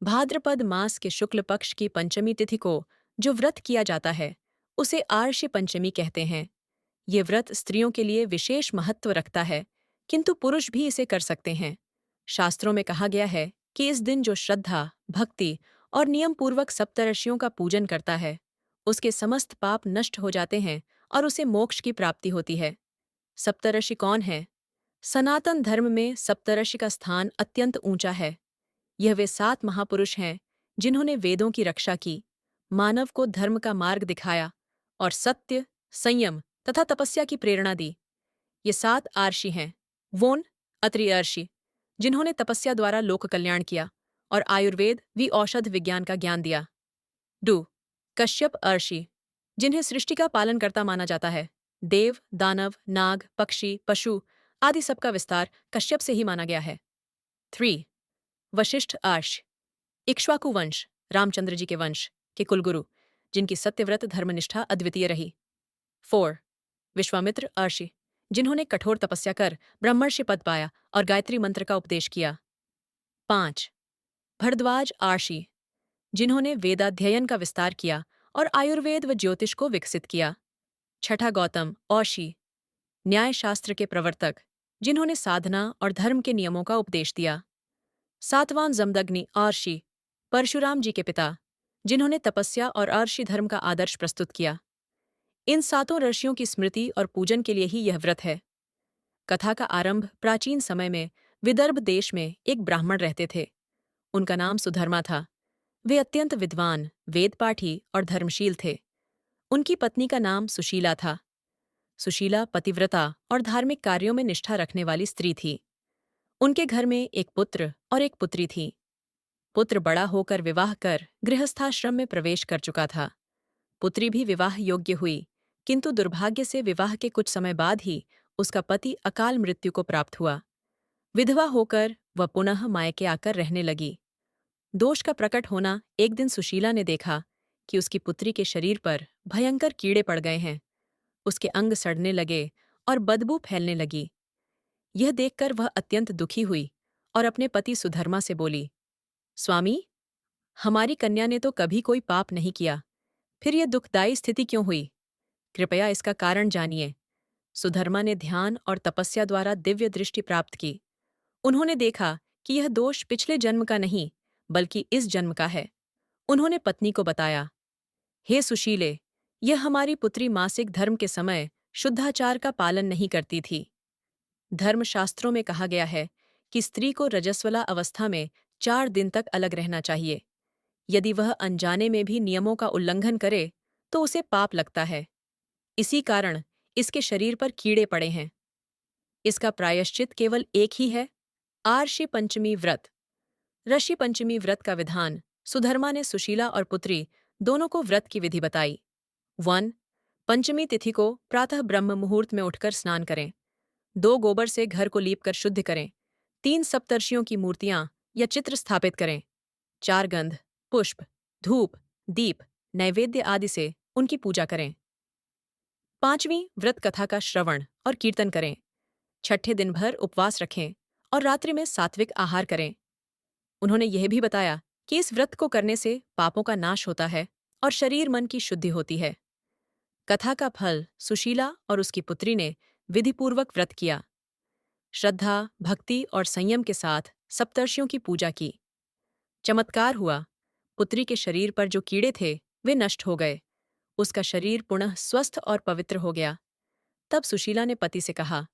भाद्रपद मास के शुक्ल पक्ष की पंचमी तिथि को जो व्रत किया जाता है उसे आर्षि पंचमी कहते हैं। ये व्रत स्त्रियों के लिए विशेष महत्व रखता है, किंतु पुरुष भी इसे कर सकते हैं। शास्त्रों में कहा गया है कि इस दिन जो श्रद्धा, भक्ति और नियम पूर्वक सप्तर्षियों का पूजन करता है, उसके समस्त पाप नष्ट हो जाते हैं और उसे मोक्ष की प्राप्ति होती है। सप्तर्षि कौन है? सनातन धर्म में सप्तर्षि का स्थान अत्यंत ऊंचा है। यह वे 7 महापुरुष हैं जिन्होंने वेदों की रक्षा की, मानव को धर्म का मार्ग दिखाया और सत्य, संयम तथा तपस्या की प्रेरणा दी। ये 7 आर्षि हैं। वोन, अत्रि अर्षि, जिन्होंने तपस्या द्वारा लोक कल्याण किया और आयुर्वेद व औषध विज्ञान का ज्ञान दिया। डू, कश्यप अर्षि, जिन्हें सृष्टि का पालनकर्ता माना जाता है। देव, दानव, नाग, पक्षी, पशु आदि सबका विस्तार कश्यप से ही माना गया है। 3. वशिष्ठ आर्ष, इक्ष्वाकु वंश, रामचंद्र जी के वंश के कुलगुरु, जिनकी सत्यव्रत धर्मनिष्ठा अद्वितीय रही। 4. विश्वामित्र अर्षि, जिन्होंने कठोर तपस्या कर ब्रह्मर्षि पद पाया और गायत्री मंत्र का उपदेश किया। 5. भरद्वाज आर्षि, जिन्होंने वेदाध्ययन का विस्तार किया और आयुर्वेद व ज्योतिष को विकसित किया। 6. गौतम औषि, न्यायशास्त्र के प्रवर्तक, जिन्होंने साधना और धर्म के नियमों का उपदेश दिया। 7वां जमदग्नि अर्षि, परशुराम जी के पिता, जिन्होंने तपस्या और अर्षि धर्म का आदर्श प्रस्तुत किया। इन 7 ऋषियों की स्मृति और पूजन के लिए ही यह व्रत है। कथा का आरंभ प्राचीन समय में विदर्भ देश में एक ब्राह्मण रहते थे। उनका नाम सुधर्मा था। वे अत्यंत विद्वान, वेदपाठी और धर्मशील थे। उनकी पत्नी का नाम सुशीला था। सुशीला पतिव्रता और धार्मिक कार्यों में निष्ठा रखने वाली स्त्री थी। उनके घर में एक पुत्र और एक पुत्री थी। पुत्र बड़ा होकर विवाह कर गृहस्थाश्रम में प्रवेश कर चुका था। पुत्री भी विवाह योग्य हुई, किंतु दुर्भाग्य से विवाह के कुछ समय बाद ही उसका पति अकाल मृत्यु को प्राप्त हुआ। विधवा होकर वह पुनः मायके आकर रहने लगी। दोष का प्रकट होना एक दिन सुशीला ने देखा कि उसकी पुत्री के शरीर पर भयंकर कीड़े पड़ गए हैं। उसके अंग सड़ने लगे और बदबू फैलने लगी। यह देखकर वह अत्यंत दुखी हुई और अपने पति सुधर्मा से बोली, स्वामी, हमारी कन्या ने तो कभी कोई पाप नहीं किया, फिर यह दुखदायी स्थिति क्यों हुई? कृपया इसका कारण जानिए। सुधर्मा ने ध्यान और तपस्या द्वारा दिव्य दृष्टि प्राप्त की। उन्होंने देखा कि यह दोष पिछले जन्म का नहीं, बल्कि इस जन्म का है। उन्होंने पत्नी को बताया, हे सुशीले, यह हमारी पुत्री मासिक धर्म के समय शुद्धाचार का पालन नहीं करती थी। धर्मशास्त्रों में कहा गया है कि स्त्री को रजस्वला अवस्था में 4 दिन तक अलग रहना चाहिए। यदि वह अनजाने में भी नियमों का उल्लंघन करे तो उसे पाप लगता है। इसी कारण इसके शरीर पर कीड़े पड़े हैं। इसका प्रायश्चित केवल एक ही है, आर्षि पंचमी व्रत। ऋषि पंचमी व्रत का विधान सुधर्मा ने सुशीला और पुत्री दोनों को व्रत की विधि बताई। 1. पंचमी तिथि को प्रातः ब्रह्म मुहूर्त में उठकर स्नान करें। 2 गोबर से घर को लीपकर शुद्ध करें। 3 सप्तर्षियों की मूर्तियां या चित्र स्थापित करें। 4 गंध, पुष्प, धूप, दीप, नैवेद्य आदि से उनकी पूजा करें। 5वीं व्रत कथा का श्रवण और कीर्तन करें। 6ठे दिन भर उपवास रखें और रात्रि में सात्विक आहार करें। उन्होंने यह भी बताया कि इस व्रत को करने से पापों का नाश होता है और शरीर मन की शुद्धि होती है। कथा का फल सुशीला और उसकी पुत्री ने विधिपूर्वक व्रत किया। श्रद्धा, भक्ति और संयम के साथ सप्तर्षियों की पूजा की। चमत्कार हुआ। पुत्री के शरीर पर जो कीड़े थे वे नष्ट हो गए। उसका शरीर पुनः स्वस्थ और पवित्र हो गया। तब सुशीला ने पति से कहा,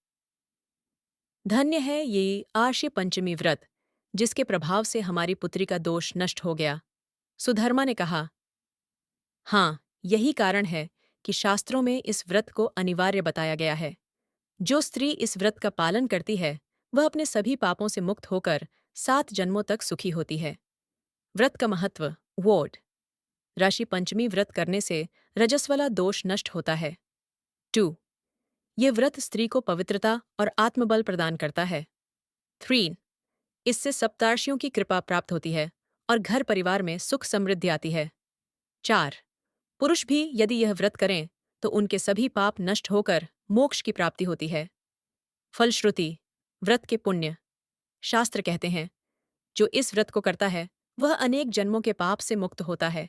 धन्य है ये आर्षि पंचमी व्रत, जिसके प्रभाव से हमारी पुत्री का दोष नष्ट हो गया। सुधर्मा ने कहा, हाँ, यही कारण है कि शास्त्रों में इस व्रत को अनिवार्य बताया गया है। जो स्त्री इस व्रत का पालन करती है वह अपने सभी पापों से मुक्त होकर 7 जन्मों तक सुखी होती है। व्रत का महत्व। वोट। राशि पंचमी व्रत करने से रजस्वला दोष नष्ट होता है। 2. यह व्रत स्त्री को पवित्रता और आत्मबल प्रदान करता है। 3. इससे सप्तार्षियों की कृपा प्राप्त होती है और घर परिवार में सुख समृद्धि आती है। 4. पुरुष भी यदि यह व्रत करें तो उनके सभी पाप नष्ट होकर मोक्ष की प्राप्ति होती है। फलश्रुति। व्रत के पुण्य। शास्त्र कहते हैं, जो इस व्रत को करता है वह अनेक जन्मों के पाप से मुक्त होता है।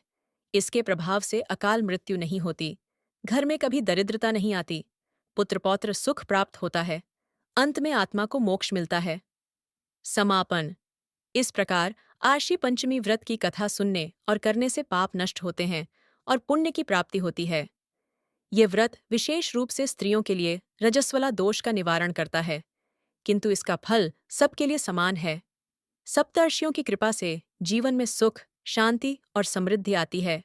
इसके प्रभाव से अकाल मृत्यु नहीं होती, घर में कभी दरिद्रता नहीं आती, पुत्र पौत्र सुख प्राप्त होता है, अंत में आत्मा को मोक्ष मिलता है। समापन। इस प्रकार आशी पंचमी व्रत की कथा सुनने और करने से पाप नष्ट होते हैं और पुण्य की प्राप्ति होती है। ये व्रत विशेष रूप से स्त्रियों के लिए रजस्वला दोष का निवारण करता है, किंतु इसका फल सबके लिए समान है। सप्तर्षियों की कृपा से जीवन में सुख, शांति और समृद्धि आती है।